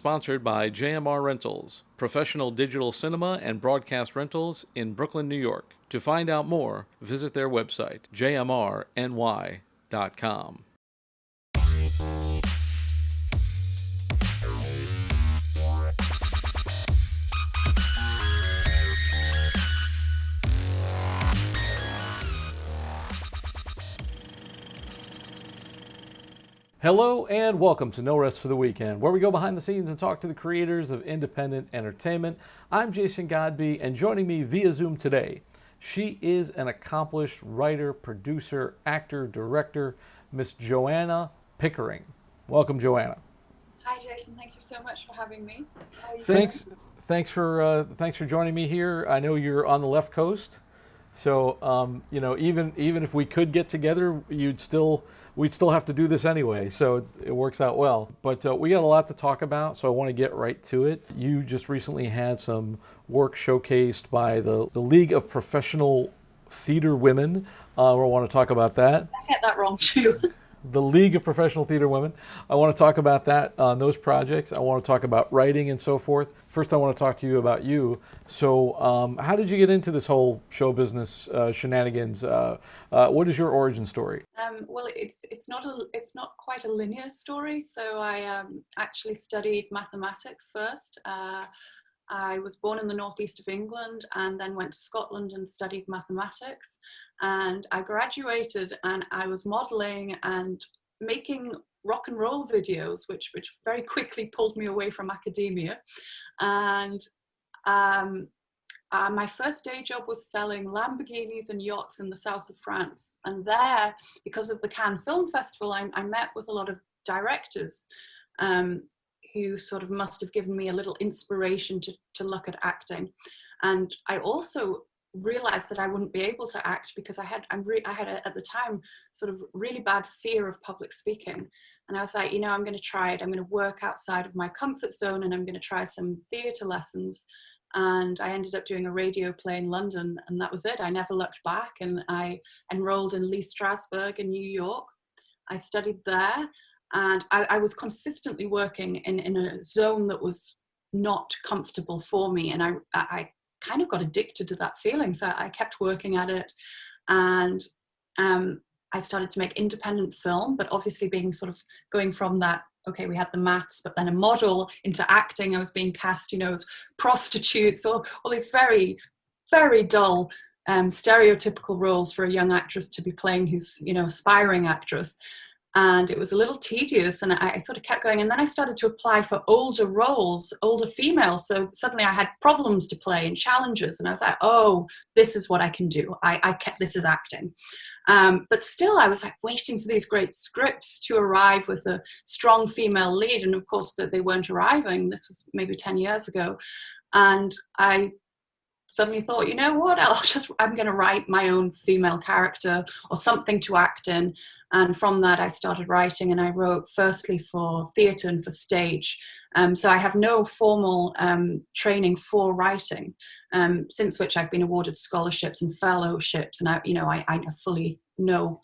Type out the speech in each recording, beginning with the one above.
sponsored by JMR Rentals, professional digital cinema and broadcast rentals in Brooklyn, New York. To find out more, visit their website, jmrny.com. Hello and welcome to No Rest for the Weekend, where we go behind the scenes and talk to the creators of independent entertainment. I'm Jason Godbey, and joining me via Zoom today, she is an accomplished writer, producer, actor, director, Miss Joanna Pickering. Welcome, Joanna. Hi, Jason. Thank you so much for having me. Thanks for joining me here. I know you're on the left coast. So, even if we could get together, we'd still have to do this anyway. So it works out well. But we got a lot to talk about, so I want to get right to it. You just recently had some work showcased by the League of Professional Theater Women. We want to talk about that. I get that wrong too. The League of Professional Theater Women. I want to talk about that, those projects. I want to talk about writing and so forth. First, I want to talk to you about you. So, how did you get into this whole show business shenanigans? What is your origin story? Well, it's not quite a linear story. So I actually studied mathematics first. I was born in the northeast of England and then went to Scotland and studied mathematics. And I graduated and I was modeling and making rock and roll videos, which very quickly pulled me away from academia. And my first day job was selling Lamborghinis and yachts in the south of France. And there, because of the Cannes Film Festival, I met with a lot of directors who sort of must have given me a little inspiration to look at acting. And I also realized that I wouldn't be able to act because I had at the time sort of really bad fear of public speaking. And I was like, I'm going to try it. I'm going to work outside of my comfort zone and I'm going to try some theatre lessons. And I ended up doing a radio play in London, and that was it. I never looked back, and I enrolled in Lee Strasberg in New York. I studied there. And I was consistently working in a zone that was not comfortable for me. And I kind of got addicted to that feeling. So I kept working at it. And I started to make independent film, but obviously being sort of going from that, okay, we had the maths, but then a model into acting. I was being cast, as prostitutes, all these very, very dull stereotypical roles for a young actress to be playing who's, aspiring actress. And it was a little tedious, and I sort of kept going. And then I started to apply for older roles, older females. So suddenly I had problems to play and challenges. And I was like, oh, this is what I can do. This is acting. But still, I was like waiting for these great scripts to arrive with a strong female lead. And of course, that they weren't arriving. This was maybe 10 years ago. And I suddenly thought, you know what, I'm going to write my own female character or something to act in. And from that, I started writing, and I wrote firstly for theatre and for stage. So I have no formal training for writing, since which I've been awarded scholarships and fellowships. And I fully know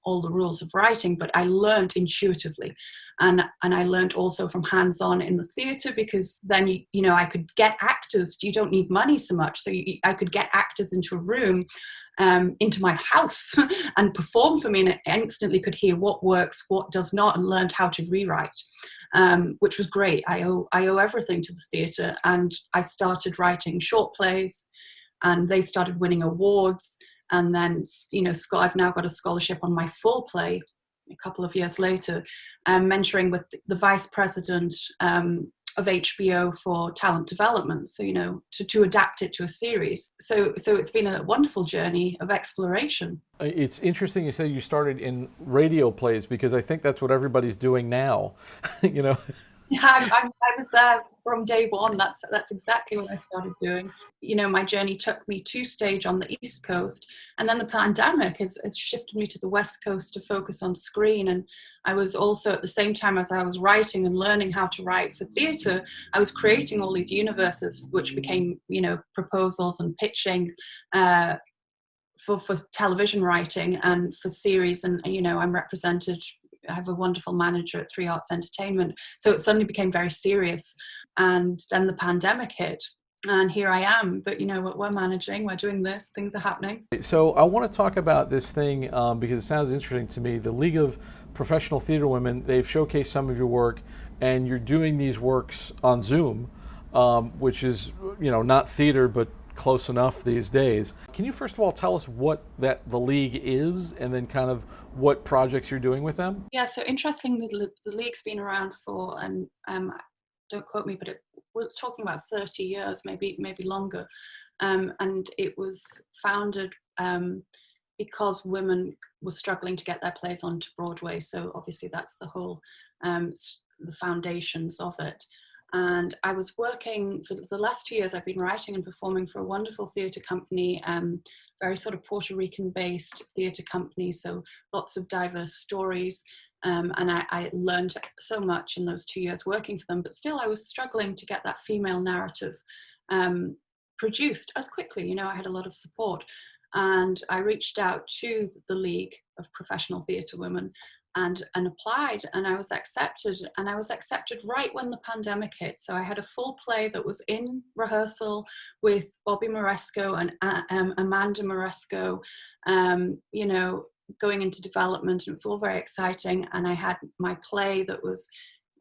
all the rules of writing, but I learned intuitively, and I learned also from hands-on in the theatre, because then I could get actors. You don't need money so much, so I could get actors into a room, into my house, and perform for me, and I instantly could hear what works, what does not, and learned how to rewrite, which was great. I owe everything to the theatre, and I started writing short plays, and they started winning awards. And then, I've now got a scholarship on my full play a couple of years later, mentoring with the vice president of HBO for talent development. So, to adapt it to a series. So it's been a wonderful journey of exploration. It's interesting you say you started in radio plays, because I think that's what everybody's doing now, Yeah, I was there from day one. That's exactly what I started doing. My journey took me to stage on the East Coast, and then the pandemic has shifted me to the West Coast to focus on screen. And I was also, at the same time as I was writing and learning how to write for theatre, I was creating all these universes, which became, proposals and pitching for television writing and for series. And, I'm represented have a wonderful manager at Three Arts Entertainment. So it suddenly became very serious. And then the pandemic hit. And here I am, but we're managing, we're doing this, things are happening. So I want to talk about this thing because it sounds interesting to me. The League of Professional Theater Women, they've showcased some of your work, and you're doing these works on Zoom, which is, not theater, but close enough these days. Can you first of all tell us what the League is, and then kind of what projects you're doing with them? Yeah, so interestingly, the League's been around for, and don't quote me, but we're talking about 30 years, maybe longer. And it was founded because women were struggling to get their plays onto Broadway. So obviously that's the whole, the foundations of it. And I was working, for the last 2 years, I've been writing and performing for a wonderful theatre company, very sort of Puerto Rican based theatre company. So lots of diverse stories. And I learned so much in those 2 years working for them, but still I was struggling to get that female narrative produced as quickly. I had a lot of support, and I reached out to the League of Professional Theatre Women and applied, and I was accepted, and I was accepted right when the pandemic hit. So I had a full play that was in rehearsal with Bobby Moresco and Amanda Moresco, going into development, and it was all very exciting. And I had my play that was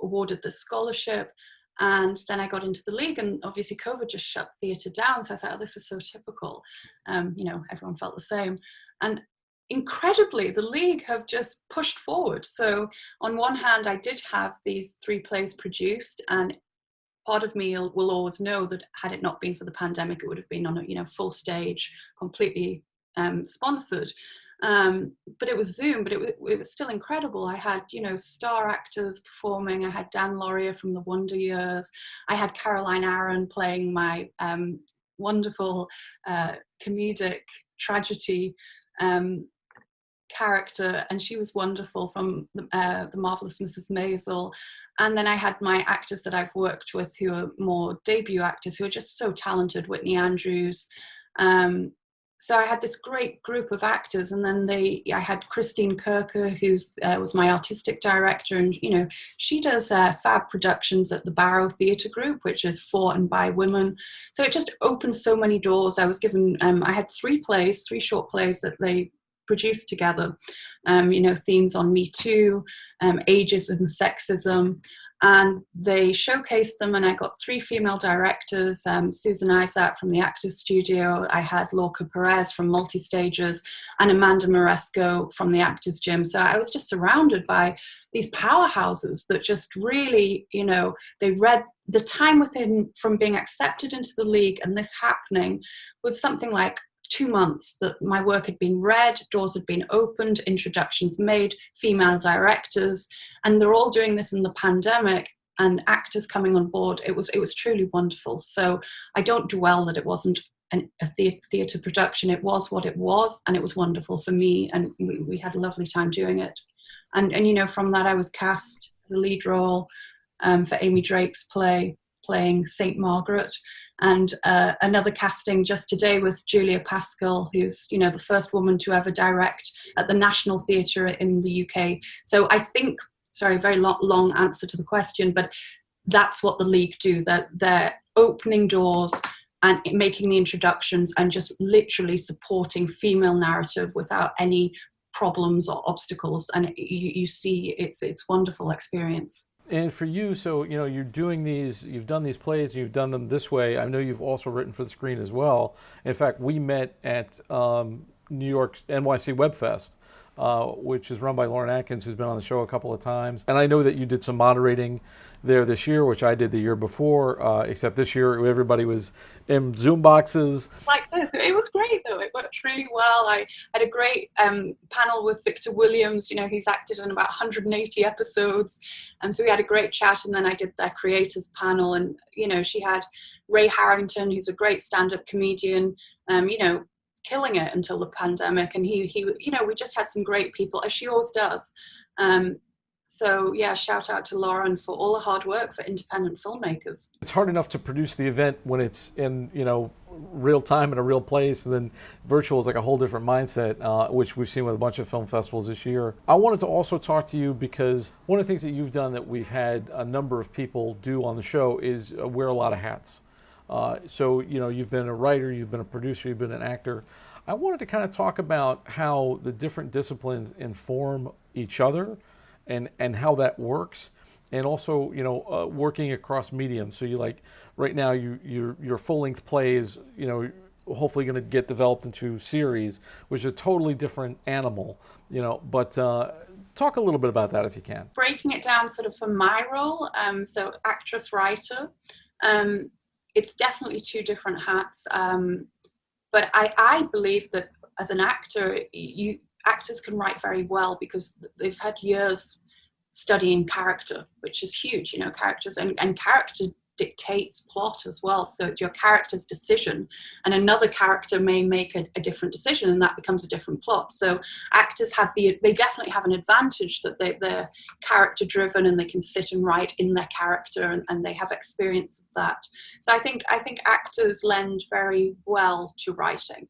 awarded the scholarship, and then I got into the League, and obviously COVID just shut theatre down. So I was like, oh, this is so typical. Everyone felt the same. And incredibly, the League have just pushed forward. So on one hand, I did have these 3 plays produced, and part of me will always know that had it not been for the pandemic, it would have been on a full stage, completely sponsored. But it was Zoom, but it was still incredible. I had, star actors performing. I had Dan Laurier from The Wonder Years. I had Caroline Aaron playing my wonderful comedic tragedy character, and she was wonderful, from the Marvelous Mrs. Maisel. And then I had my actors that I've worked with who are more debut actors who are just so talented, Whitney Andrews. So I had this great group of actors, and then I had Christine Kirker, who was my artistic director, and she does fab productions at the Barrow Theatre Group, which is for and by women. So it just opened so many doors. I was given, I had 3 short plays that they produced together, themes on Me Too, ageism, sexism. And they showcased them, and I got 3 female directors, Susan Isaac from the Actors Studio, I had Lorca Perez from Multistages, and Amanda Moresco from the Actors Gym. So I was just surrounded by these powerhouses that just really, they read the time within from being accepted into the League and this happening was something like 2 months that my work had been read, doors had been opened, introductions made, female directors, and they're all doing this in the pandemic, and actors coming on board. It was truly wonderful. So I don't dwell that it wasn't a theatre production. It was what it was, and it was wonderful for me, and we had a lovely time doing it. And from that I was cast as a lead role for Amy Drake's play, playing Saint Margaret, and another casting just today with Julia Pascal, who's the first woman to ever direct at the National Theatre in the UK. So I think, sorry, very long answer to the question, but that's what the League do. That they're opening doors and making the introductions and just literally supporting female narrative without any problems or obstacles, and you see it's wonderful experience. And for you, so you're doing these, you've done these plays, you've done them this way. I know you've also written for the screen as well. In fact, we met at New York's NYC Web Fest, which is run by Lauren Atkins, who's been on the show a couple of times. And I know that you did some moderating there this year, which I did the year before, except this year everybody was in Zoom boxes. Like this. It was great though. It worked really well. I had a great panel with Victor Williams. He's acted in about 180 episodes. And so we had a great chat, and then I did their creators panel, and she had Ray Harrington, who's a great stand-up comedian, killing it until the pandemic, and he we just had some great people, as she always does. So yeah, shout out to Lauren for all the hard work for independent filmmakers. It's hard enough to produce the event when it's in real time in a real place, and then virtual is like a whole different mindset, which we've seen with a bunch of film festivals this year. I wanted to also talk to you because one of the things that you've done that we've had a number of people do on the show is wear a lot of hats. So, you've been a writer, you've been a producer, you've been an actor. I wanted to kind of talk about how the different disciplines inform each other and how that works. And also, working across mediums. So right now, your full-length play is, hopefully going to get developed into series, which is a totally different animal, But talk a little bit about that if you can. Breaking it down sort of for my role, so actress, writer, it's definitely two different hats. But I believe that as an actor, actors can write very well because they've had years studying character, which is huge, characters and character dictates plot as well. So it's your character's decision, and another character may make a different decision, and that becomes a different plot. So actors they definitely have an advantage that they're character driven and they can sit and write in their character, and they have experience of that. So I think actors lend very well to writing.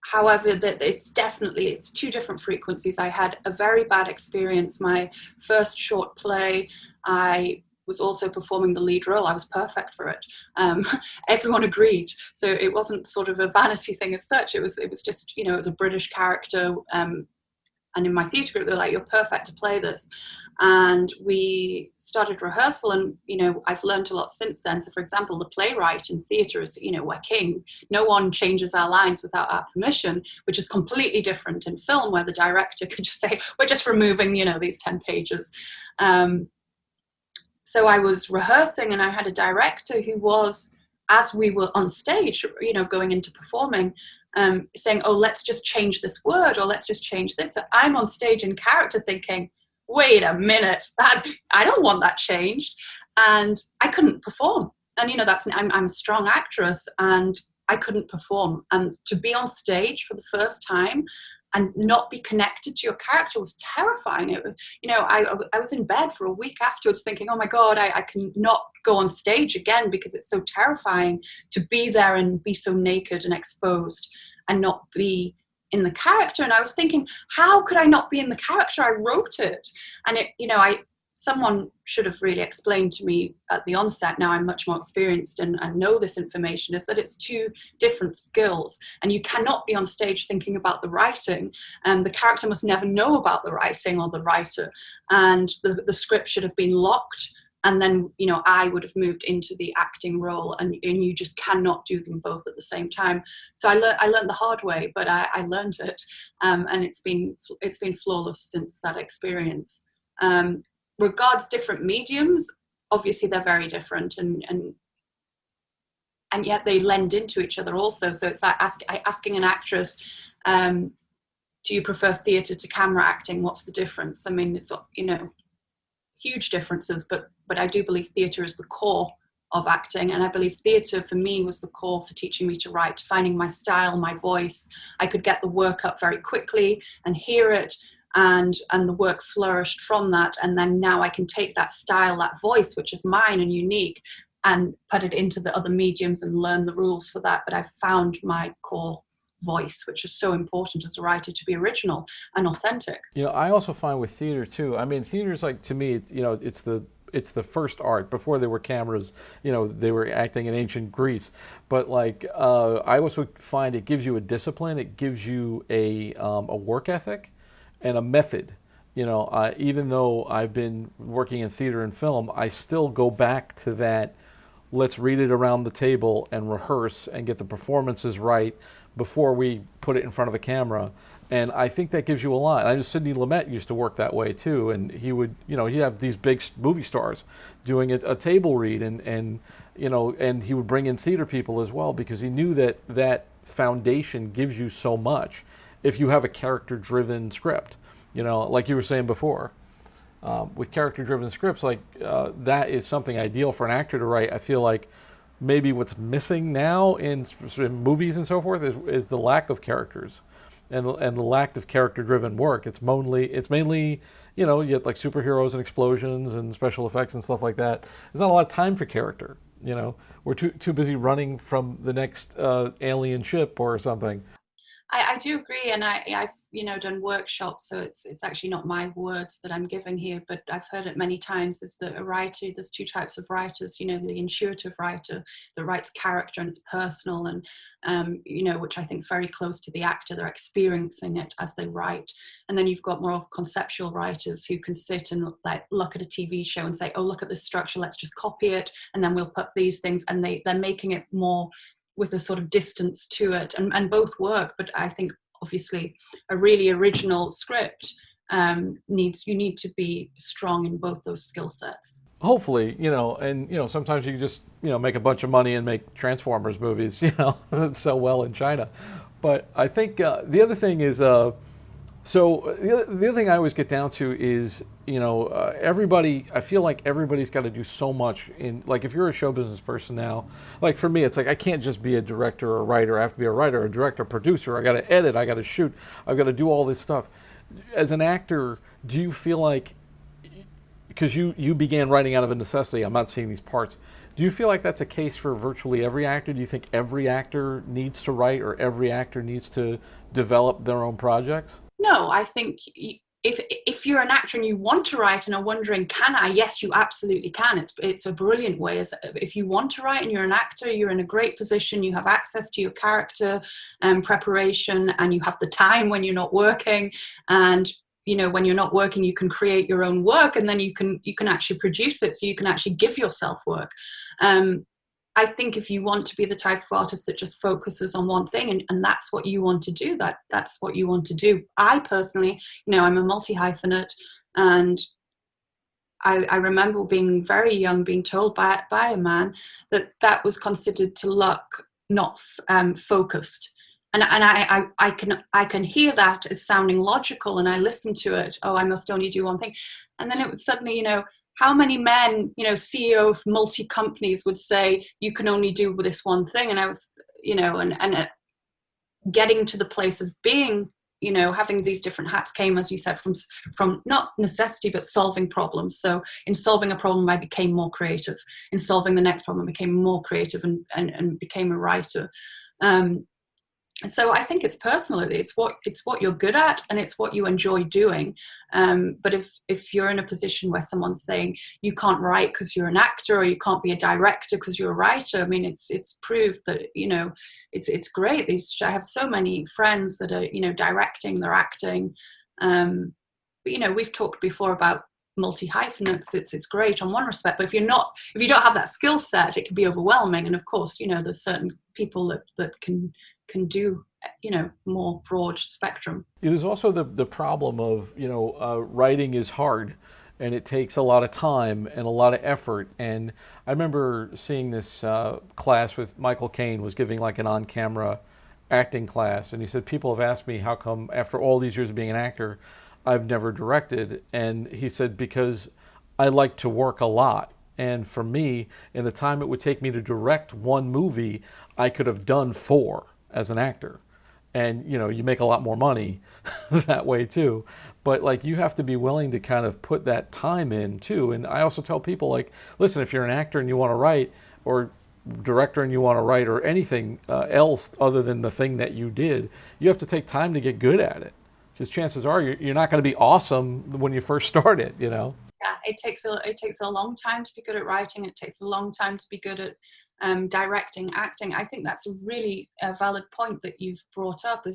However, that it's two different frequencies. I had a very bad experience. My first short play, I was also performing the lead role. I was perfect for it. Everyone agreed. So it wasn't sort of a vanity thing as such. It was just, it was a British character. And in my theatre group, they're like, you're perfect to play this. And we started rehearsal, and, I've learned a lot since then. So, for example, the playwright in theatre is, we're king. No one changes our lines without our permission, which is completely different in film, where the director could just say, we're just removing, these 10 pages. So I was rehearsing, and I had a director who was, as we were on stage, going into performing, saying, oh, let's just change this word, or let's just change this. So I'm on stage in character thinking, wait a minute, I don't want that changed. And I couldn't perform. And, I'm a strong actress, and I couldn't perform. And to be on stage for the first time and not be connected to your character was terrifying. It was, I was in bed for a week afterwards thinking, oh my God, I can not go on stage again because it's so terrifying to be there and be so naked and exposed and not be in the character. And I was thinking, how could I not be in the character? I wrote it. And someone should have really explained to me at the onset. Now I'm much more experienced and know this information, is that it's two different skills, and you cannot be on stage thinking about the writing, and the character must never know about the writing or the writer, and the script should have been locked, and then I would have moved into the acting role, and you just cannot do them both at the same time. So I learned the hard way, but I learned it, and it's been flawless since that experience. Regards different mediums, obviously they're very different, and yet they lend into each other also. So it's like asking an actress, do you prefer theatre to camera acting? What's the difference? I mean, it's huge differences, but I do believe theatre is the core of acting, and I believe theatre for me was the core for teaching me to write, finding my style, my voice. I could get the work up very quickly and hear it, and the work flourished from that. And then now I can take that style, that voice, which is mine and unique, and put it into the other mediums and learn the rules for that. But I've found my core voice, which is so important as a writer, to be original and authentic. I also find with theater too, I mean, theater is like, to me, it's the first art. Before there were cameras, they were acting in ancient Greece. But I also find it gives you a discipline. It gives you a work ethic and a method. Even though I've been working in theater and film, I still go back to that. Let's read it around the table and rehearse and get the performances right before we put it in front of the camera. And I think that gives you a lot. I know Sidney Lumet used to work that way too, and he would, he'd have these big movie stars doing a table read, and he would bring in theater people as well, because he knew that foundation gives you so much if you have a character-driven script. Like you were saying before, with character-driven scripts, that is something ideal for an actor to write. I feel like maybe what's missing now in movies and so forth is the lack of characters and the lack of character-driven work. It's mainly you get like superheroes and explosions and special effects and stuff like that. There's not a lot of time for character. You know, we're too busy running from the next alien ship or something. I do agree, and I've done workshops, so it's actually not my words that I'm giving here, but I've heard it many times. Is that a writer? There's two types of writers. The intuitive writer that writes character and it's personal, and which I think is very close to the actor. They're experiencing it as they write, and then you've got more of conceptual writers who can sit and look at a TV show and say, oh, look at this structure, let's just copy it, and then we'll put these things, and they're making it more with a sort of distance to it, and both work. But I think obviously a really original script you need to be strong in both those skill sets. Hopefully, and sometimes you just make a bunch of money and make Transformers movies, that sell well in China. But I think the other thing is so the other thing I always get down to is, everybody, I feel like everybody's got to do so much in, like, if you're a show business person now, like for me, it's like, I can't just be a director or a writer. I have to be a writer, a director, producer. I got to edit, I got to shoot, I've got to do all this stuff. As an actor, do you feel like, because you began writing out of a necessity, I'm not seeing these parts. Do you feel like that's a case for virtually every actor? Do you think every actor needs to write, or every actor needs to develop their own projects? No, I think if you're an actor and you want to write and are wondering, can I? Yes, you absolutely can. It's a brilliant way. If you want to write and you're an actor, you're in a great position. You have access to your character preparation, and you have the time when you're not working. And when you're not working, you can create your own work, and then you can actually produce it. So you can actually give yourself work. I think if you want to be the type of artist that just focuses on one thing, and that's what you want to do, that's what you want to do. I personally, I'm a multi-hyphenate, and I remember being very young, being told by a man that was considered to luck, not focused. And I can hear that as sounding logical, and I listen to it. Oh, I must only do one thing, and then it was suddenly, how many men, CEO of multi companies would say you can only do this one thing? And I was, and getting to the place of being, having these different hats came, as you said, from not necessity, but solving problems. So in solving a problem, I became more creative. In solving the next problem, I became more creative and became a writer. So I think it's personal. It's what you're good at, and it's what you enjoy doing. But if you're in a position where someone's saying you can't write because you're an actor, or you can't be a director because you're a writer, I mean, it's proved that it's great. I have so many friends that are directing, they're acting. But we've talked before about multi-hyphenates. It's great on one respect, but if you don't have that skill set, it can be overwhelming. And of course, there's certain people that can do more broad spectrum. There's also the problem of writing is hard, and it takes a lot of time and a lot of effort. And I remember seeing this class with Michael Caine was giving like an on-camera acting class, and he said, people have asked me how come after all these years of being an actor I've never directed. And he said, because I like to work a lot. And for me, in the time it would take me to direct one movie, I could have done 4 as an actor. And you make a lot more money that way too. But like, you have to be willing to kind of put that time in too. And I also tell people, like, listen, if you're an actor and you want to write, or director and you want to write, or anything else other than the thing that you did, you have to take time to get good at it, because chances are you're not going to be awesome when you first start it. Yeah, it takes a long time to be good at writing. It takes a long time to be good at directing, acting. I think that's a really valid point that you've brought up,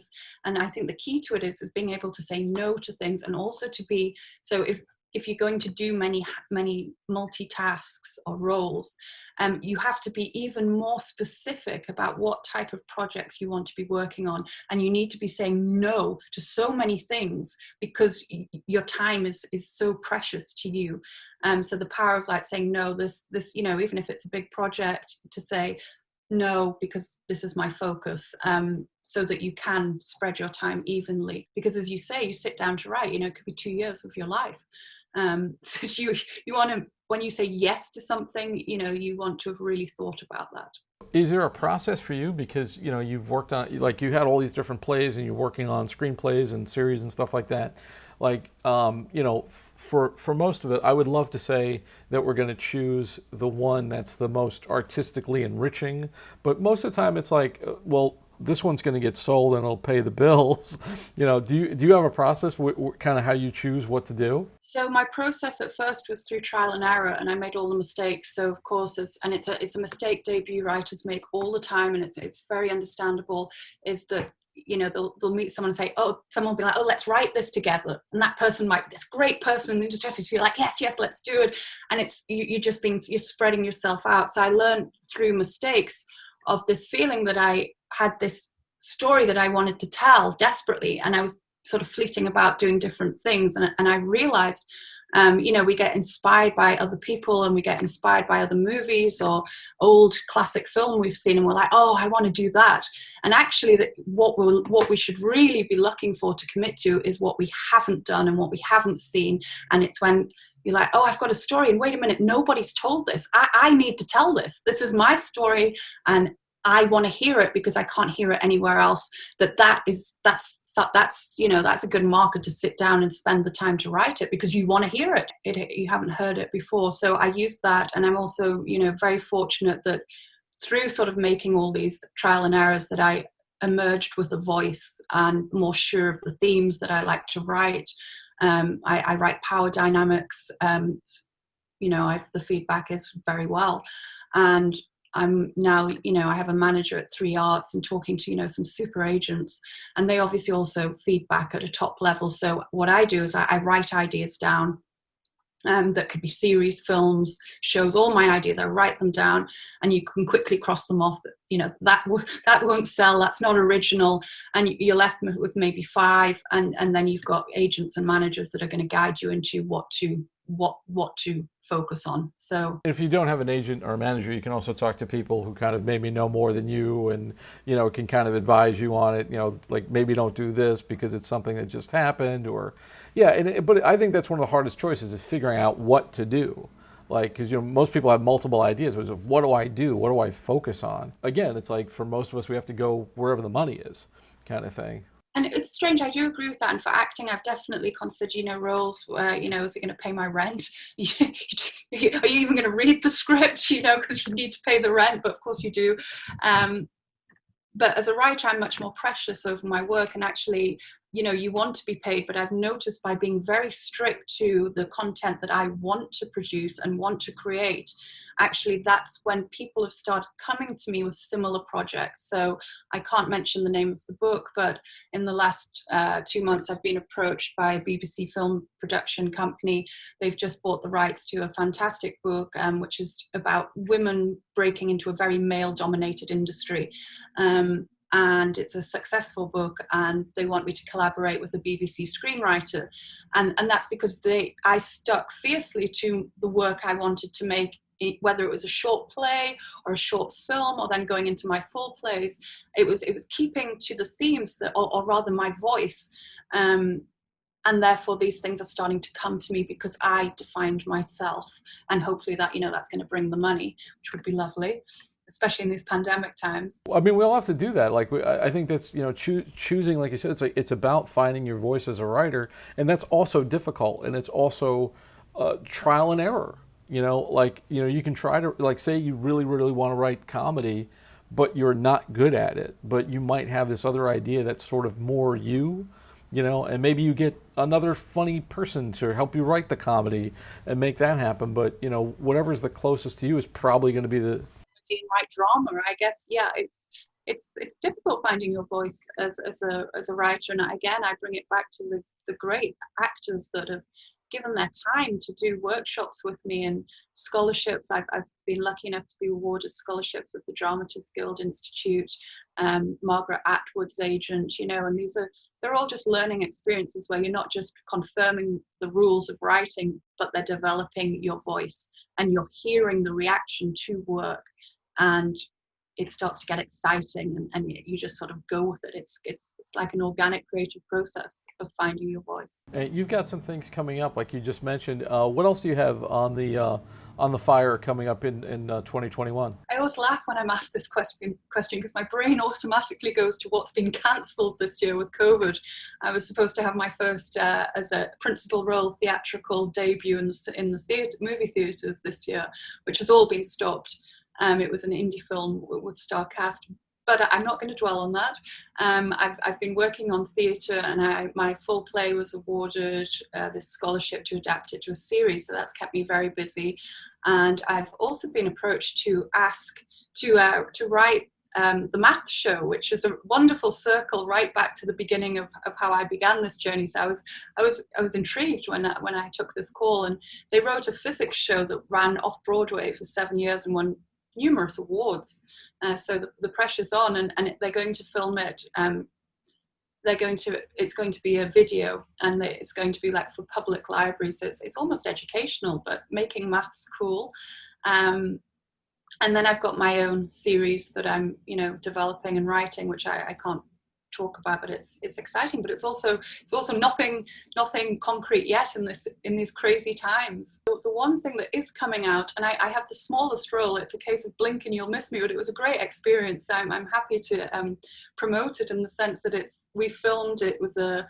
and I think the key to it is being able to say no to things, and also to be, so if you're going to do many multitasks or roles, you have to be even more specific about what type of projects you want to be working on, and you need to be saying no to so many things, because your time is so precious to you. So the power of saying no, this even if it's a big project, to say no because this is my focus, so that you can spread your time evenly. Because as you say, you sit down to write, it could be 2 years of your life. So you want to, when you say yes to something, you want to have really thought about that. Is there a process for you? Because you've worked on, like, you had all these different plays and you're working on screenplays and series and stuff like that. Like, for most of it, I would love to say that we're going to choose the one that's the most artistically enriching, but most of the time it's like, well, this one's going to get sold and it'll pay the bills. Do you have a process, kind of how you choose what to do? So my process at first was through trial and error, and I made all the mistakes. So of course, it's a mistake debut writers make all the time, and it's very understandable. Is that they'll meet someone and say, oh, someone will be like, oh, let's write this together, and that person might be this great person, and they just feel like, yes, let's do it, and it's you're spreading yourself out. So I learned through mistakes of this feeling that I had this story that I wanted to tell desperately, and I was sort of fleeting about doing different things, and I realized we get inspired by other people, and we get inspired by other movies or old classic film we've seen, and we're like, oh, I want to do that. And actually what we should really be looking for to commit to is what we haven't done and what we haven't seen. And it's when you're like, oh, I've got a story, and wait a minute, nobody's told this. I need to tell this. This is my story, and I want to hear it because I can't hear it anywhere else. That's a good marker to sit down and spend the time to write it, because you want to hear it. You haven't heard it before. So I use that, and I'm also very fortunate that through sort of making all these trial and errors that I emerged with a voice and more sure of the themes that I like to write. I write power dynamics. The feedback is very well, and I'm now, I have a manager at 3 Arts and talking to, some super agents, and they obviously also feedback at a top level. So what I do is I write ideas down, that could be series, films, shows, all my ideas. I write them down, and you can quickly cross them off. That won't sell. That's not original, and you're left with maybe 5, and then you've got agents and managers that are going to guide you into what to focus on. So If you don't have an agent or a manager, you can also talk to people who kind of maybe know more than you, and can kind of advise you on it. Like, maybe don't do this because it's something that just happened, or but I think that's one of the hardest choices, is figuring out what to do. Like, because most people have multiple ideas, but it's like, what do I do? What do I focus on? Again, it's like, for most of us, we have to go wherever the money is, kind of thing. And it's strange, I do agree with that. And for acting, I've definitely considered, roles where, is it going to pay my rent? Are you even going to read the script, because you need to pay the rent, but of course you do. But as a writer, I'm much more precious over my work, and actually, you want to be paid, but I've noticed by being very strict to the content that I want to produce and want to create, actually that's when people have started coming to me with similar projects. So I can't mention the name of the book, but in the last 2 months, I've been approached by a BBC film production company. They've just bought the rights to a fantastic book, which is about women breaking into a very male-dominated industry. And it's a successful book, and they want me to collaborate with a BBC screenwriter, and that's because I stuck fiercely to the work I wanted to make, whether it was a short play or a short film, or then going into my full plays. It was keeping to the themes or rather my voice, and therefore these things are starting to come to me because I defined myself, and hopefully that that's going to bring the money, which would be lovely, especially in these pandemic times. I mean, we all have to do that. Like, I think that's, choosing, like you said, it's about finding your voice as a writer, and that's also difficult, and it's also trial and error. You can try to, like, say you really, really want to write comedy, but you're not good at it, but you might have this other idea that's sort of more you, and maybe you get another funny person to help you write the comedy and make that happen. But, whatever's the closest to you is probably going to be the and write drama. I guess, it's difficult finding your voice as a writer. And again, I bring it back to the great actors that have given their time to do workshops with me and scholarships. I've been lucky enough to be awarded scholarships with the Dramatists Guild Institute, Margaret Atwood's agent, and they're all just learning experiences where you're not just confirming the rules of writing, but they're developing your voice, and you're hearing the reaction to work. And it starts to get exciting, and you just sort of go with it. It's like an organic creative process of finding your voice. You've got some things coming up, like you just mentioned. What else do you have on the fire coming up in 2021? I always laugh when I'm asked this question because my brain automatically goes to what's been cancelled this year with COVID. I was supposed to have my first as a principal role theatrical debut in the movie theatres this year, which has all been stopped. It was an indie film with star cast, but I'm not going to dwell on that. I've been working on theatre, and my full play was awarded this scholarship to adapt it to a series, so that's kept me very busy. And I've also been approached to write the Math Show, which is a wonderful circle right back to the beginning of how I began this journey. So I was intrigued when I took this call, and they wrote a physics show that ran off Broadway for 7 years and won numerous awards. So the pressure's on, and they're going to film it. It's going to be a video, and it's going to be like for public libraries. So it's almost educational, but making maths cool. And then I've got my own series that I'm, developing and writing, which I can't talk about, but it's exciting. But it's also nothing concrete yet in these crazy times. The one thing that is coming out, and I have the smallest role. It's a case of blink and you'll miss me, but it was a great experience. I'm happy to promote it in the sense that we filmed it. It was a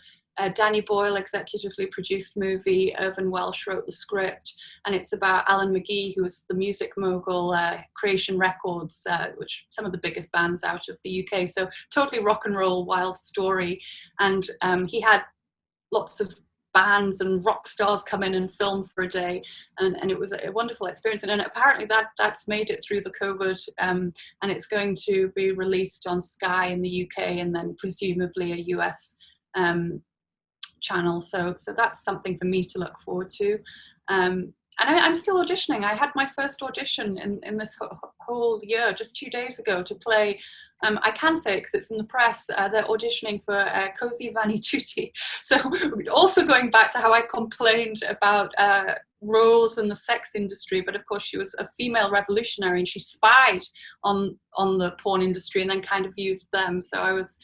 Danny Boyle executively produced movie. Irvin Welsh wrote the script, and it's about Alan McGee, who was the music mogul, Creation Records, which some of the biggest bands out of the UK. So totally rock and roll, wild story. And he had lots of bands and rock stars come in and film for a day, and it was a wonderful experience. And apparently that's made it through the COVID, and it's going to be released on Sky in the UK, and then presumably a US channel. So that's something for me to look forward to. And I'm still auditioning. I had my first audition in this whole year just 2 days ago to play. I can say it because it's in the press. They're auditioning for Cozy Vanni Tutti. So also going back to how I complained about roles in the sex industry, but of course she was a female revolutionary, and she spied on the porn industry and then kind of used them. So it was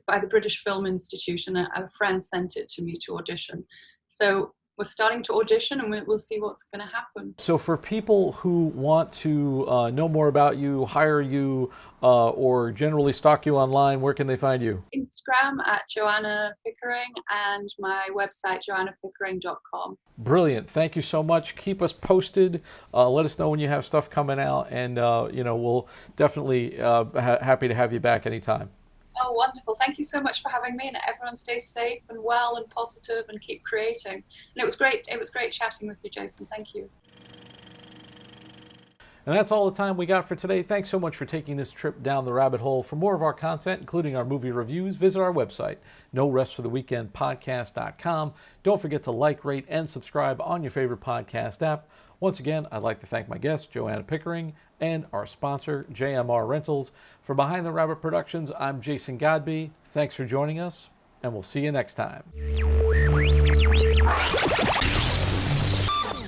by the British Film Institute, and a friend sent it to me to audition. So we're starting to audition, and we'll see what's going to happen. So for people who want to know more about you, hire you, or generally stalk you online, where can they find you? Instagram at Joanna Pickering, and my website, joannapickering.com. Brilliant. Thank you so much. Keep us posted. Let us know when you have stuff coming out, and we'll definitely happy to have you back anytime. Oh, wonderful. Thank you so much for having me, and everyone stay safe and well and positive and keep creating. And it was great chatting with you, Jason. Thank you. And that's all the time we got for today. Thanks so much for taking this trip down the rabbit hole. For more of our content, including our movie reviews, visit our website, norestfortheweekendpodcast.com. Don't forget to like, rate, and subscribe on your favorite podcast app. Once again, I'd like to thank my guest, Joanna Pickering, and our sponsor, JMR Rentals. For Behind the Rabbit Productions, I'm Jason Godbey. Thanks for joining us, and we'll see you next time.